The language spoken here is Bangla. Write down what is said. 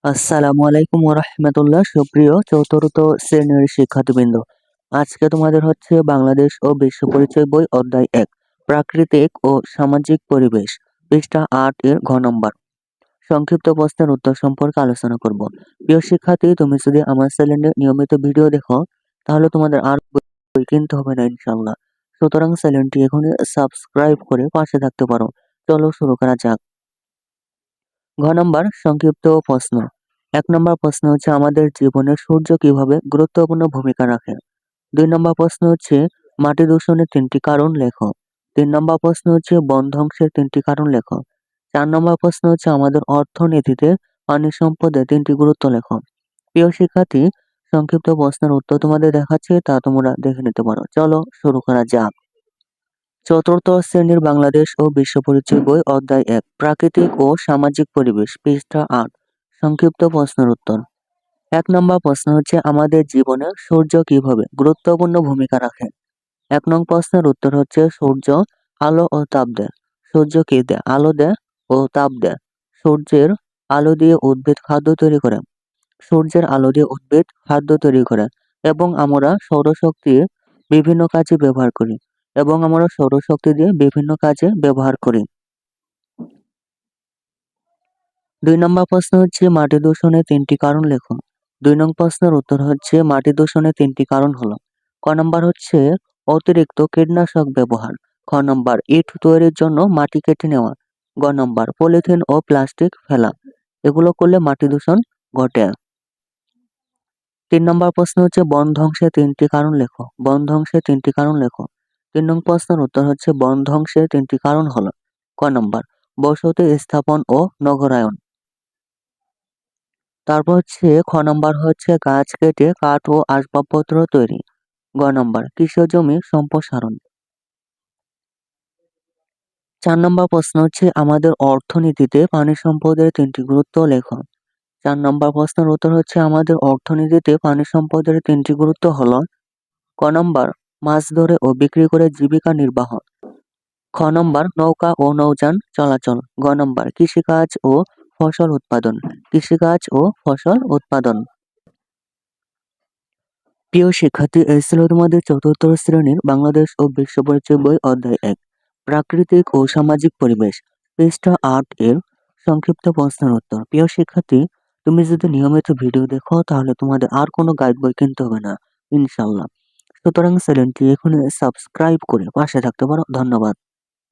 আসসালামু আলাইকুম ওয়া রাহমাতুল্লাহ। সুপ্রিয় চতুর্থ শ্রেণীর শিক্ষার্থীবৃন্দ, আজকে তোমাদের হচ্ছে বাংলাদেশ ও বিশ্ব পরিচয় বই অধ্যায় 1 প্রাকৃতিক ও সামাজিক পরিবেশ, পৃষ্ঠা 8 এর ঘ নম্বর সংক্ষিপ্ত প্রশ্নের উত্তর সম্পর্কে আলোচনা করব। প্রিয় শিক্ষার্থী, তুমি যদি আমার চ্যানেলে নিয়মিত ভিডিও দেখো তাহলে তোমাদের আর বই কিনতে হবে না ইনশাআল্লাহ। সুতরাং চ্যানেলটি এখনই সাবস্ক্রাইব করে পাশে থাকতে পারো। চলো শুরু করা যাক। ঘ নম্বর সংক্ষিপ্ত প্রশ্ন। 1 নম্বর প্রশ্ন হচ্ছে আমাদের জীবনে সূর্য কিভাবে গুরুত্বপূর্ণ ভূমিকা রাখে। 2 নম্বর প্রশ্ন হচ্ছে মাটি দূষণের 3টি কারণ লেখো। 3 নম্বর প্রশ্ন হচ্ছে বন ধ্বংসের 3টি কারণ লেখো। 4 নম্বর প্রশ্ন হচ্ছে আমাদের অর্থনীতিতে পানি সম্পদের 3টি গুরুত্ব লেখো। প্রিয় শিক্ষার্থী, সংক্ষিপ্ত প্রশ্নের উত্তর তোমাদের দেখাচ্ছে, তা তোমরা দেখে নিতে পারো। চলো শুরু করা যাক। চতুর্থ শ্রেণীর বাংলাদেশ ও বিশ্ব পরিচয় বই অধ্যায় 1 প্রাকৃতিক ও সামাজিক পরিবেশ, পৃষ্ঠা 8 সংক্ষিপ্ত প্রশ্নের উত্তর। 1 নম্বর প্রশ্ন হচ্ছে আমাদের জীবনে সূর্য কিভাবে গুরুত্বপূর্ণ ভূমিকা রাখে। 1 নং প্রশ্নের উত্তর হচ্ছে সূর্য আলো ও তাপ দেয়। সূর্য কি দেয়? আলো দেয় ও তাপ দেয়। সূর্যের আলো দিয়ে উদ্ভিদ খাদ্য তৈরি করে। সূর্যের আলো দিয়ে উদ্ভিদ খাদ্য তৈরি করে এবং আমরা সৌরশক্তির বিভিন্ন কাজে ব্যবহার করি এবং আমরা সৌরশক্তি দিয়ে বিভিন্ন কাজে ব্যবহার করি। 2 নম্বর প্রশ্ন হচ্ছে মাটি দূষণের 3টি কারণ লেখো। 2 নং প্রশ্নের উত্তর হচ্ছে মাটি দূষণের 3টি কারণ হলো, ক নম্বর হচ্ছে অতিরিক্ত কীটনাশক ব্যবহার, খ নম্বর ইট তৈরির জন্য মাটি কেটে নেওয়া, গ নম্বর পলিথিন ও প্লাস্টিক ফেলা। এগুলো করলে মাটি দূষণ ঘটে। 3 নম্বর প্রশ্ন হচ্ছে বন ধ্বংসের 3টি কারণ লেখো। বন ধ্বংসের 3টি কারণ লেখো। 3 নং প্রশ্নের উত্তর হচ্ছে বন ধ্বংসের 3টি কারণ হলো, ক নম্বর বসতি স্থাপন ও নগরায়ন। তারপর হচ্ছে খ নম্বর হচ্ছে গাছ কেটে কাঠ ও আসবাবপত্র তৈরি, গ নম্বর কৃষি জমি সম্প্রসারণ। 4 নম্বর প্রশ্ন হচ্ছে আমাদের অর্থনীতিতে পানি সম্পদের 3টি গুরুত্ব লেখো। 4 নম্বর প্রশ্নের উত্তর হচ্ছে আমাদের অর্থনীতিতে পানি সম্পদের 3টি গুরুত্ব হলো, ক নম্বর মাছ ধরে ও বিক্রি করে জীবিকা নির্বাহ, খ নম্বর নৌকা ও নৌযান চলাচল, গ নম্বর কৃষিকাজ ও ফসল উৎপাদন। কৃষিকাজ ও ফসল উৎপাদন। প্রিয় শিক্ষার্থী, এই ছিল তোমাদের চতুর্থ শ্রেণীর বাংলাদেশ ও বিশ্ব পরিচয় বই অধ্যায় 1 প্রাকৃতিক ও সামাজিক পরিবেশ, পৃষ্ঠা 8 এর সংক্ষিপ্ত প্রশ্নের উত্তর। প্রিয় শিক্ষার্থী, তুমি যদি নিয়মিত ভিডিও দেখো তাহলে তোমাদের আর কোনো গাইড বই কিনতে হবে না ইনশাআল্লাহ। সুতরাং চ্যানেলটি এখনই সাবস্ক্রাইব করে পাশে থাকতে পারো। ধন্যবাদ।